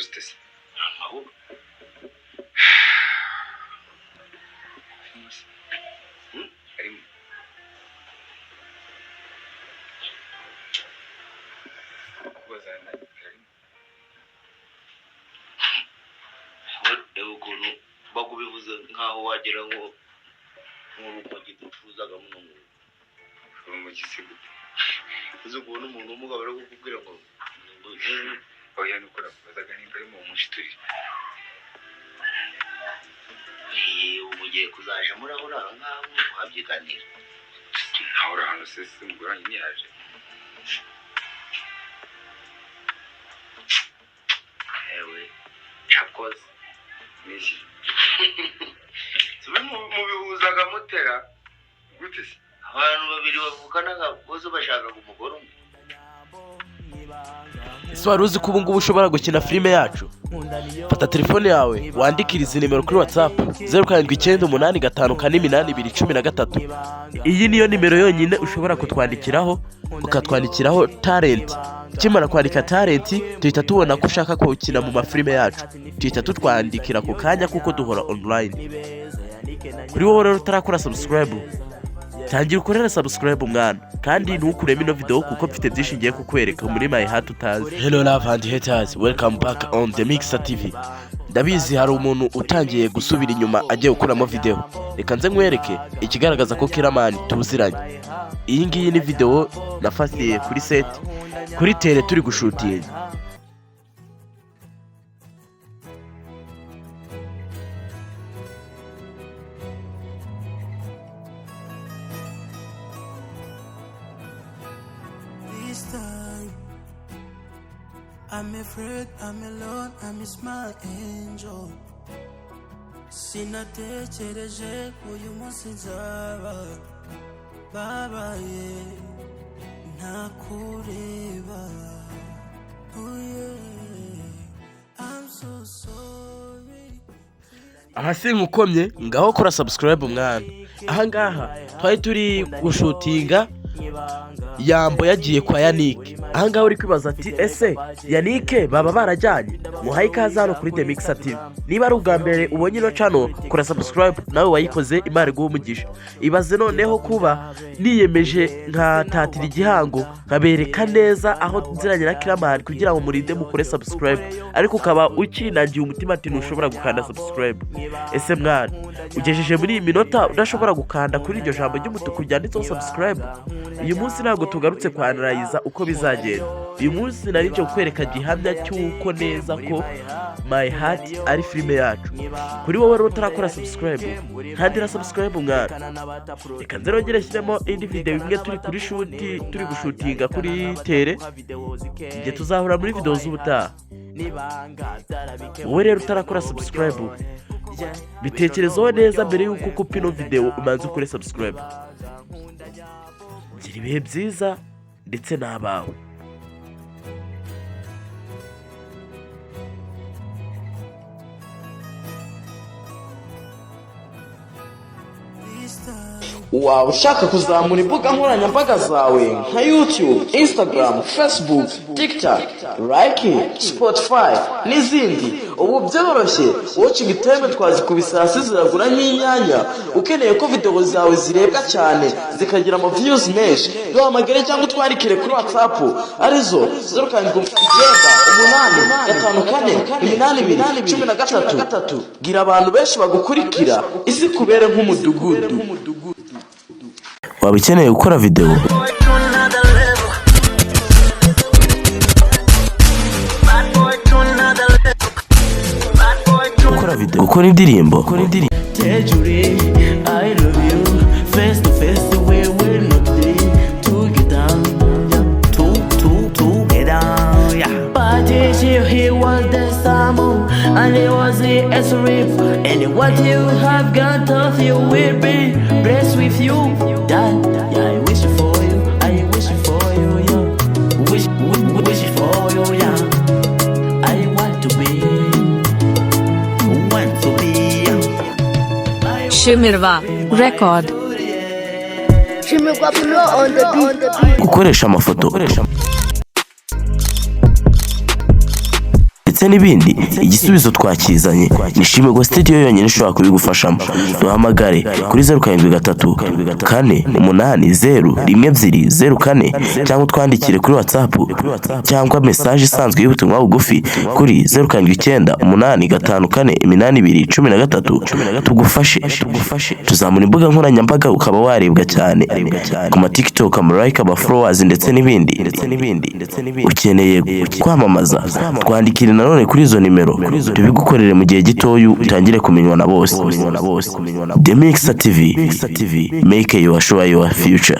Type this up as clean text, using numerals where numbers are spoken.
Mezitesi. Amahoro. Arimo. Kubazana arimo. Rero ukuntu bakubivuze nkaho wagira ngo nk'urumogi ducuruzaga muno mu Urumogi se gute? uzi kubona umuntu w'umugabo ari kukubwira ngo oya nuko nakubazaga nimba arimo umushituri. ubu ugiye kuzaja murahora nkaho muhabyiganira Ahora hano se simuguranye niyaje. ewe cakoze Niki? turi mu bihuzaga mutera Gute se? abantu babiri bavuganaga bose bashakaga umugore umwe. ese wari uzi ko ubu ngubu ushobora gukina filime yacu? Fata telefone yawe wandikire izi nimero kuri WhatsApp 0798548213. iyi niyo nimero yonyine ushobora kutwandikiraho ukatwandikiraho talent. ukimara kwandika talent tuhita tubona ko ushaka ko ukina mu mafilime yacu, tuhita tutwandikira ku kanya kuko duhora online. kuri wowe rero utarakora subscribe, tangira ukorera subscribe mwana, kandi ntukuremo ino video kuko mfite byinshi ngiye kukwereka muri my heart utazi. Hello love and haters, welcome back on the Mixer TV. ndabizi hari umuntu utangiye gusubira inyuma agiye gukuramo video. reka nze nkwereke ikigaragaza ko Killaman tuziranye. iyi ngiyi ni video nafatiye kuri set kuri tele turi gushutinga. I'm afraid, I'm alone, I miss my angel. Sinatekereje uyu munsi nzaba babaye ntakureba. Oh yeah, I'm so sorry. aha sinkukomye ngaho kora subscribe mwana. aha ngaha twari turi gushutinga Yambo yagiye kwa Yannick. aha ngaho uri kwibaza ati ese Yannick baba barajyanye? muhaye ikaze hano kuri The Mixer TV. niba ari ubwa mbere ubonye ino channel kora subscribe, nawe wayikoze Imana iguhe umugisha. ibaze noneho kuba niyemeje nkatatira igihango nkabereka neza aho nziranye na Killaman kugira ngo murinde mukore subscribe, ariko ukaba ukinangiye umutima ati ntushobora gukanda subscribe. ese mwana ugejeje muri iyi minota udashobora gukanda kuri iryo jambo ry'umutuku ryanditseho subscribe? uyu munsi ntabwo tugarutse kwanarayiza uko bizagenda. uyu munsi nari cyo kwereka gihamya cy'uko neza ko my heart ari filime yacu. kuri wowe rero utarakora subscribe, kandira subscribe mwana. reka nzerongere shyiremo indi video imwe turi kuri turi gushutinga kuri tele, igihe tuzahura muri video z'ubutaha. wowe rero utarakora subscribe, bitekerezeho neza mbere y'uko ukopa ino video umanze ukore subscribe. gira ibihe byiza ndetse n'abawe. waba ushaka kuzamura imbuga nkoranyambaga zawe nka YouTube, Instagram, Facebook, TikTok, Like, Spotify n'izindi, ubu byoroshye. Watching time twazikubise hasi ziragura nk'inyanya. ukeneye ko video zawe zirebwa cyane zikagira ama views menshi, duhamagare cyangwa utwandikire kuri WhatsApp arizo 0798548213. gira abantu benshi bagukurikira, isi kubere nk'umudugudu. waba ukeneye gukora video, gukora indirimbo, I love you face to face the way we're not today to get down, to get down, yeah. But he was the summer and he was the SRF, and what you have got of you will be blessed with you. Dad, yeah, I wish for you, I wish for you, yeah. Wish for you, yeah. I want to be, Shimirva record. Shimirva on the beat. gukoresha amafoto ndetse n'ibindi, igisubizo twakizanye. Nishimwe Go Studio yonyine ishobora kubigufashamo. Duhamagare kuri 0734801204 cyangwa twandikire kuri WhatsApp cyangwa message isanzwe y'ubutumwa bugufi kuri 0795548213. Tugufashe tuzamura imbuga nkoranyambaga ukaba warebwa cyane ku ma TikTok, ama like, aba followers ndetse n'ibindi. Ukeneye kwamamaza, twandikire nanone kuri izo nimero tubigukorere mu gihe gitoya utangire kumenywa na bose. The Mixer TV, make your show your future.